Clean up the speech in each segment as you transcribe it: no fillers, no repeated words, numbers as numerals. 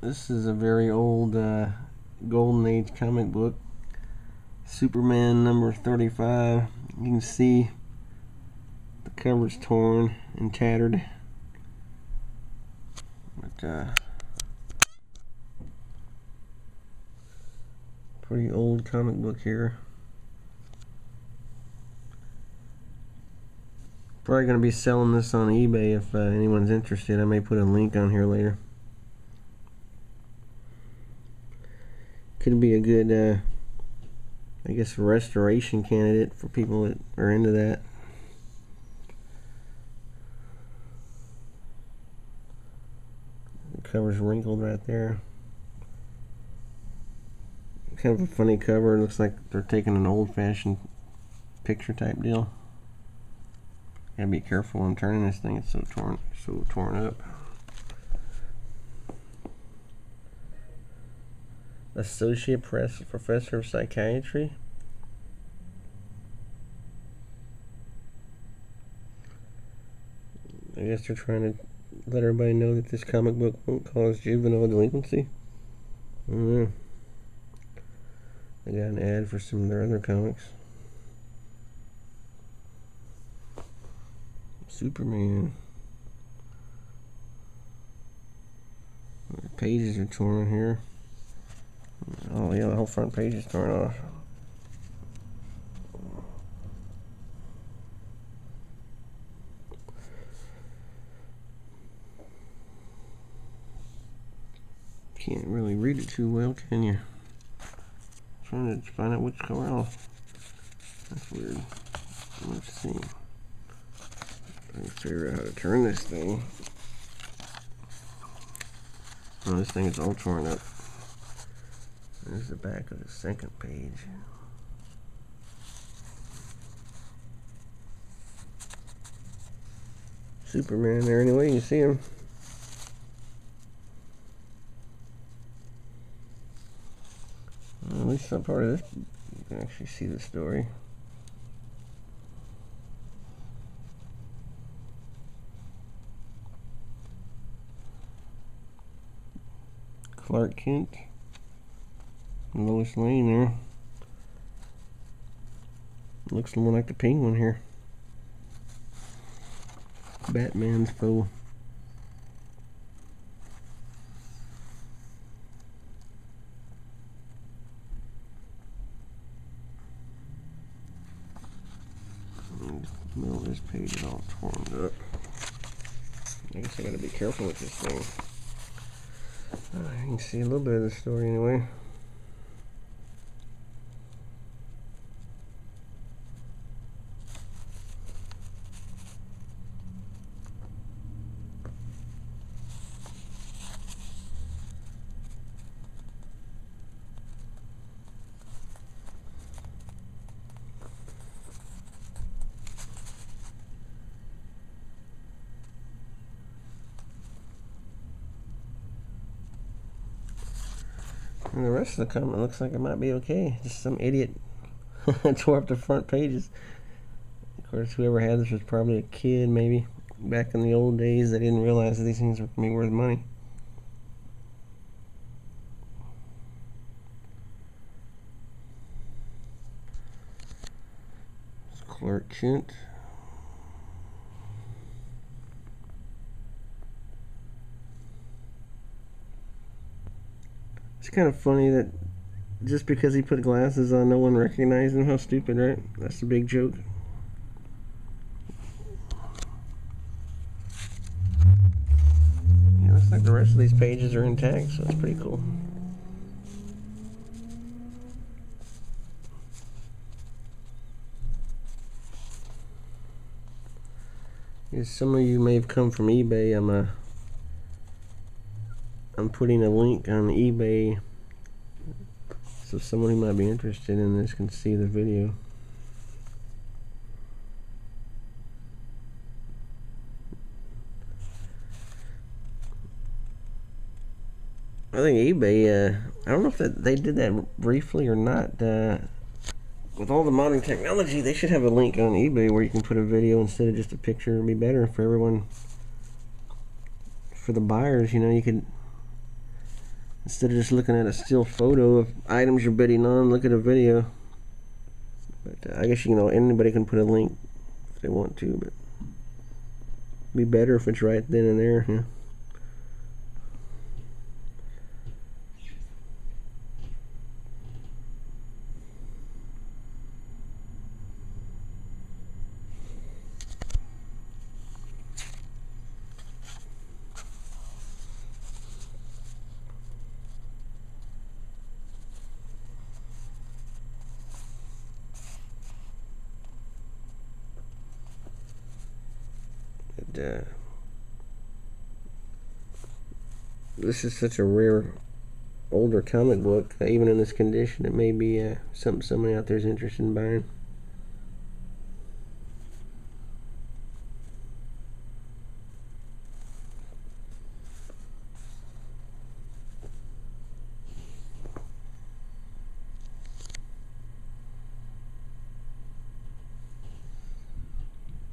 This is a very old Golden Age comic book. Superman number 35. You can see the cover's torn and tattered. But pretty old comic book here. Probably going to be selling this on eBay if anyone's interested. I may put a link on here later. Could be a good, I guess, restoration candidate for people that are into that. The cover's wrinkled right there. Kind of a funny cover. It looks like they're taking an old-fashioned picture type deal. Gotta be careful on turning this thing. It's so torn up. Associate Professor of Psychiatry. I guess they're trying to let everybody know that this comic book won't cause juvenile delinquency. I don't know. I got an ad for some of their other comics. Superman. The pages are torn here. Oh yeah, the whole front page is torn off. Can't really read it too well, can you? Trying to find out which color off. That's weird. Let's see. Let's figure out how to turn this thing. Oh, this thing is all torn up. There's the back of the second page. Superman there anyway, you see him. Well, at least some part of this, you can actually see the story. Clark Kent. Lois Lane there. Looks more like the Penguin here. Batman's foe. The middle of this page is all torn up. I guess I gotta be careful with this thing. You can see a little bit of the story anyway. And the rest of the comic looks like it might be okay. Just some idiot tore up the front pages. Of course, whoever had this was probably a kid, maybe. Back in the old days, they didn't realize that these things were going to be worth money. It's Clark Kent. It's kind of funny that just because he put glasses on, no one recognized him. How stupid, right? That's the big joke. Yeah, looks like the rest of these pages are intact, so that's pretty cool. As some of you may have come from eBay, I'm putting a link on eBay so someone who might be interested in this can see the video. I think eBay, I don't know if they did that briefly or not. With all the modern technology, they should have a link on eBay where you can put a video instead of just a picture. It'd be better for everyone. For the buyers, you know, you could Instead of just looking at a still photo of items you're bidding on, look at a video. But I guess anybody can put a link if they want to, but it'd be better if it's right then and there. Yeah. This is such a rare older comic book. Even in this condition, it may be something somebody out there is interested in buying.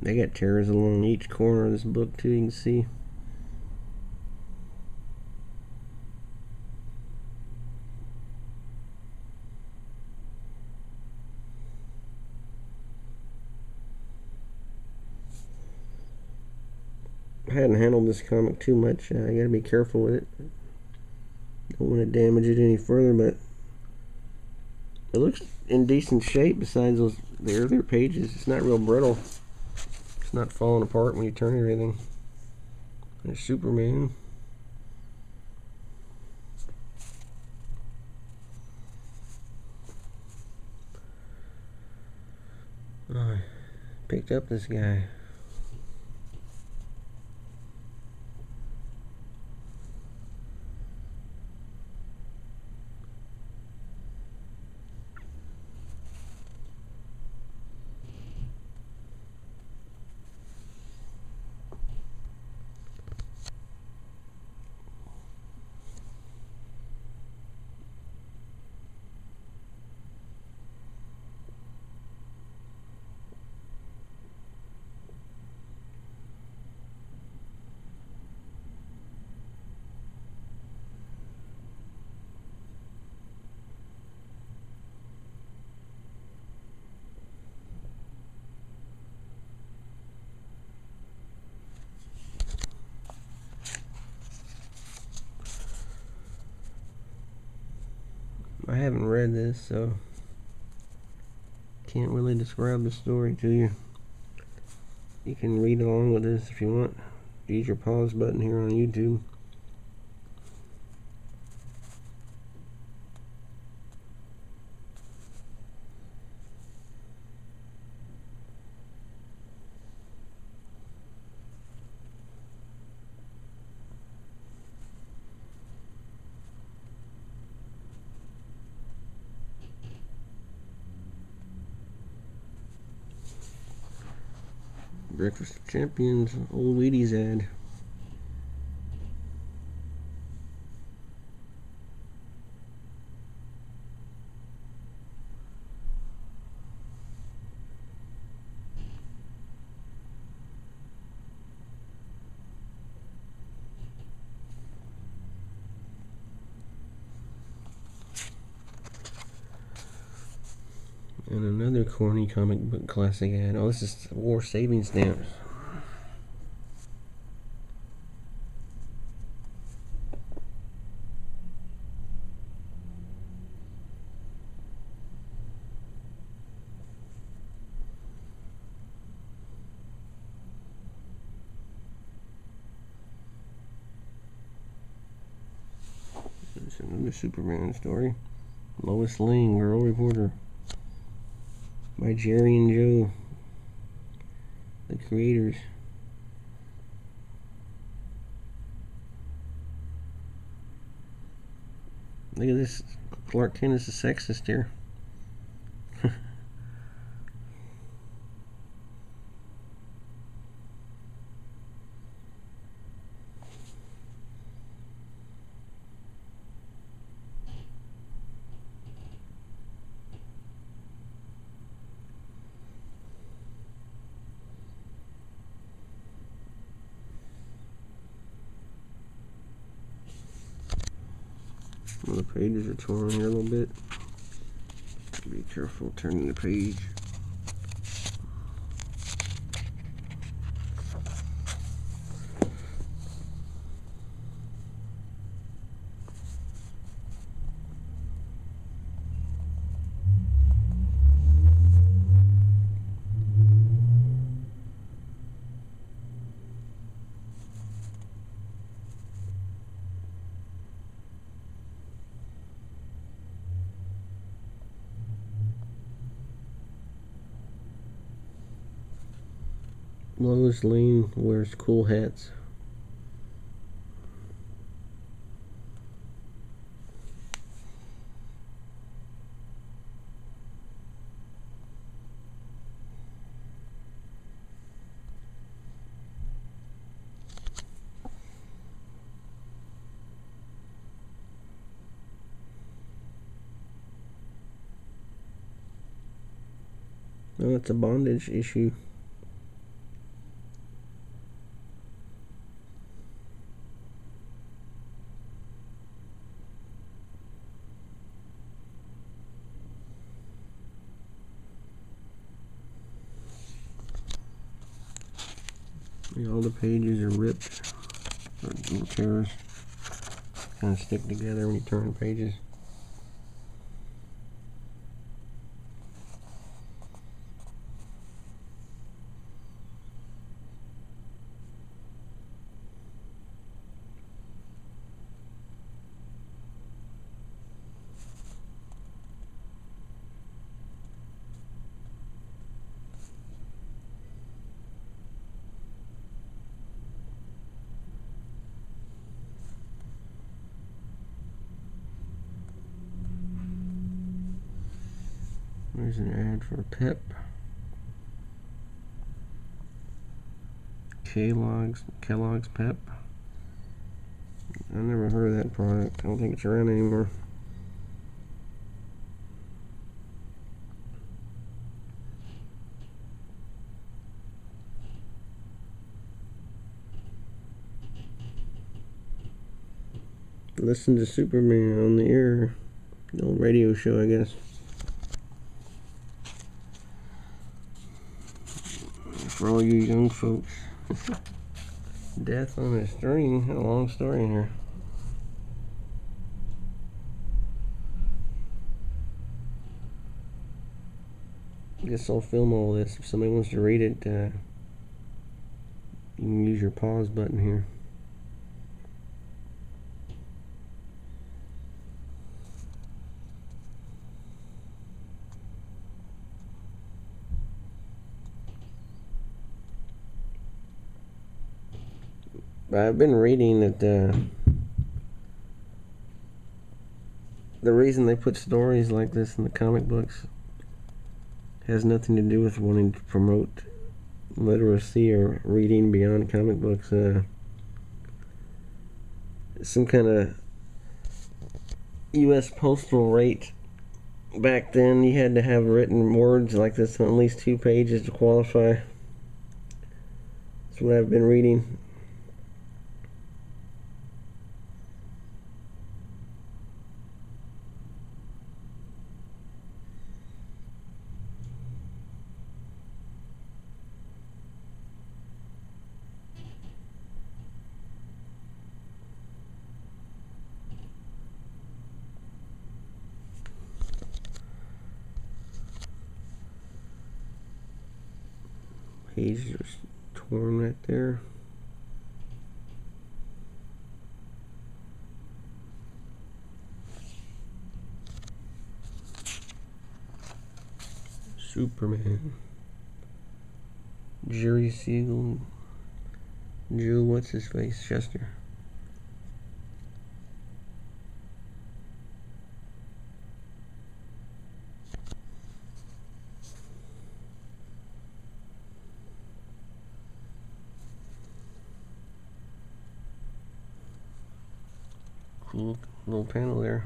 They got tears along each corner of this book too, you can see. I hadn't handled this comic too much. I gotta be careful with it. Don't want to damage it any further, but it looks in decent shape besides the earlier pages. It's not real brittle. It's not falling apart when you turn everything. There's Superman. Oh, I picked up this guy. I haven't read this, so can't really describe the story to you. You can read along with this if you want. Use your pause button here on YouTube. Breakfast of Champions, old Wheaties ad. And another corny comic book classic ad. Oh, this is War Savings Stamps. There's another Superman story. Lois Lane, Girl Reporter. By Jerry and Joe, the creators. Look at this. Clark Kent is a sexist here. Well, the pages are torn here a little bit. Be careful turning the page. Lois Lane wears cool hats. Oh, it's a bondage issue. All the pages are ripped, little tears kind of stick together when you turn pages. There's an ad for Pep. Kellogg's Pep. I never heard of that product. I don't think it's around anymore. Listen to Superman on the air. The old radio show, I guess. For all you young folks. Death on a String. A long story in here. I guess I'll film all this. If somebody wants to read it, you can use your pause button here. I've been reading that the reason they put stories like this in the comic books has nothing to do with wanting to promote literacy or reading beyond comic books. Some kind of U.S. postal rate back then, you had to have written words like this on at least 2 pages to qualify. That's what I've been reading. Pages are torn right there. Superman. Jerry Siegel. Jill, what's his face? Chester. Cool little panel there.